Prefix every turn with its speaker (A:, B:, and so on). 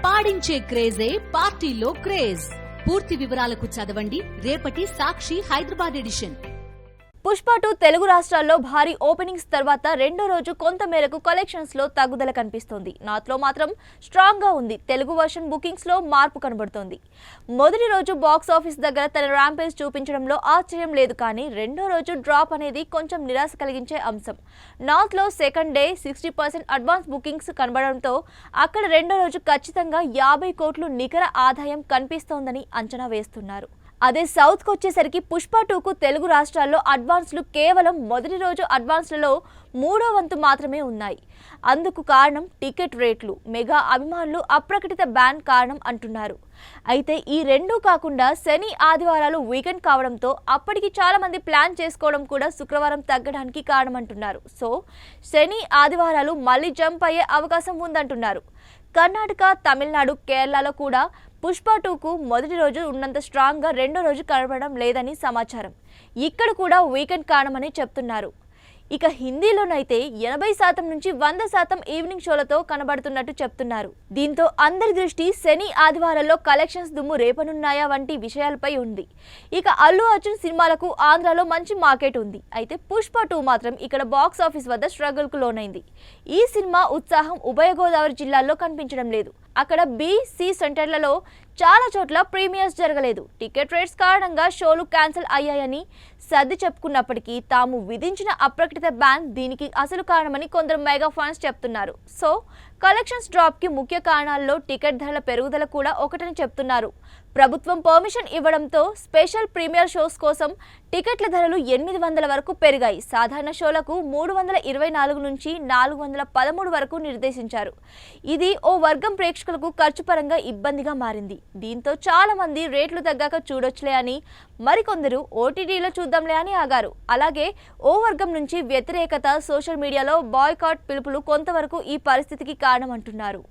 A: పాడించే క్రేజే పార్టీలో క్రేజ్. పూర్తి వివరాలకు చదవండి రేపటి సాక్షి హైదరాబాద్ ఎడిషన్.
B: పుష్ప 2 తెలుగు రాష్ట్రాల్లో భారీ ఓపెనింగ్స్ తర్వాత రెండో రోజు కొంత మేరకు కలెక్షన్స్ లో తగ్గుదల కనిపిస్తోంది. నార్త్ లో మాత్రం స్ట్రాంగ్ గా ఉంది. తెలుగు వర్షన్ బుకింగ్స్ లో మార్పు కనబడుతోంది. మొదటి రోజు బాక్స్ ఆఫీస్ దగ్గర తన ర్యాంపేజ్ చూపించడంలో ఆశ్చర్యం లేదు, కానీ రెండో రోజు డ్రాప్ అనేది కొంచెం నిరాశ కలిగించే అంశం. నార్త్ లో సెకండ్ డే 60% అడ్వాన్స్ బుకింగ్స్ కనబడడంతో అక్కడ రెండో రోజు ఖచ్చితంగా 50 కోట్లు నికర ఆదాయం కనిపిస్తోందని అంచనా వేస్తున్నారు. అదే సౌత్ కు వచ్చేసరికి పుష్ప 2కు తెలుగు రాష్ట్రాల్లో అడ్వాన్స్లు కేవలం మొదటి రోజు అడ్వాన్స్లలో 3వ వంతు మాత్రమే ఉన్నాయి. అందుకు కారణం టికెట్ రేట్లు. మెగా అభిమానులు అప్రకటిత బ్యాన్ కారణం అంటున్నారు. అయితే ఈ రెండూ కాకుండా శని ఆదివారాలు వీకెండ్ కావడంతో అప్పటికి చాలా మంది ప్లాన్ చేసుకోవడం కూడా శుక్రవారం తగ్గడానికి కారణమంటున్నారు. సో శని ఆదివారాలు మళ్ళీ జంప్ అయ్యే అవకాశం ఉందంటున్నారు. కర్ణాటక, తమిళనాడు, కేరళలో కూడా పుష్ప 2కు మొదటి రోజు ఉన్నంత స్ట్రాంగ్ గా రెండో రోజు కనబడడం లేదని సమాచారం. ఇక్కడ కూడా వీకెండ్ కారణమని చెప్తున్నారు. ఇక హిందీలోనైతే 80% నుంచి 100% ఈవినింగ్ షోలతో కనబడుతున్నట్టు చెప్తున్నారు. దీంతో అందరి దృష్టి శని ఆదివారాల్లో కలెక్షన్స్ దుమ్ము రేపనున్నాయా వంటి విషయాలపై ఉంది. ఇక అల్లు అర్జున్ సినిమాలకు ఆంధ్రాలో మంచి మార్కెట్ ఉంది. అయితే పుష్ప 2 మాత్రం ఇక్కడ బాక్స్ ఆఫీస్ వద్ద స్ట్రగుల్ కు లోనైంది. ఈ సినిమా ఉత్సాహం ఉభయ గోదావరి జిల్లాల్లో కనిపించడం లేదు. అక్కడ బి-సి సెంటర్లలో చాలా చోట్ల ప్రీమియర్స్ జరగలేదు. టికెట్ రేట్స్ కారణంగా షోలు క్యాన్సిల్ అయ్యాయని సర్ది చెప్పుకున్నప్పటికీ తాము విధించిన అప్రకటిత బ్యాన్ దీనికి అసలు కారణమని కొందరు మెగా ఫ్యాన్స్ చెప్తున్నారు. సో కలెక్షన్స్ డ్రాప్ కి ముఖ్య కారణాల్లో టికెట్ ధరల పెరుగుదల కూడా ఒకటని చెప్తున్నారు. ప్రభుత్వం పర్మిషన్ ఇవ్వడంతో స్పెషల్ ప్రీమియర్ షోస్ కోసం టికెట్ల ధరలు 800 వరకు పెరిగాయి. సాధారణ షోలకు 324 నుంచి 413 వరకు నిర్దేశించారు. ఇది ఓ వర్గం ప్రేక్షకులకు ఖర్చు పరంగా ఇబ్బందిగా మారింది. దీంతో చాలా మంది రేట్లు తగ్గాక చూడొచ్చులే అని, మరికొందరు ఓటీటీలో చూద్దాంలే అని ఆగారు. అలాగే ఓ వర్గం నుంచి వ్యతిరేకత, సోషల్ మీడియాలో బాయ్కాట్ పిలుపులు కొంతవరకు ఈ పరిస్థితికి కారణమంటున్నారు.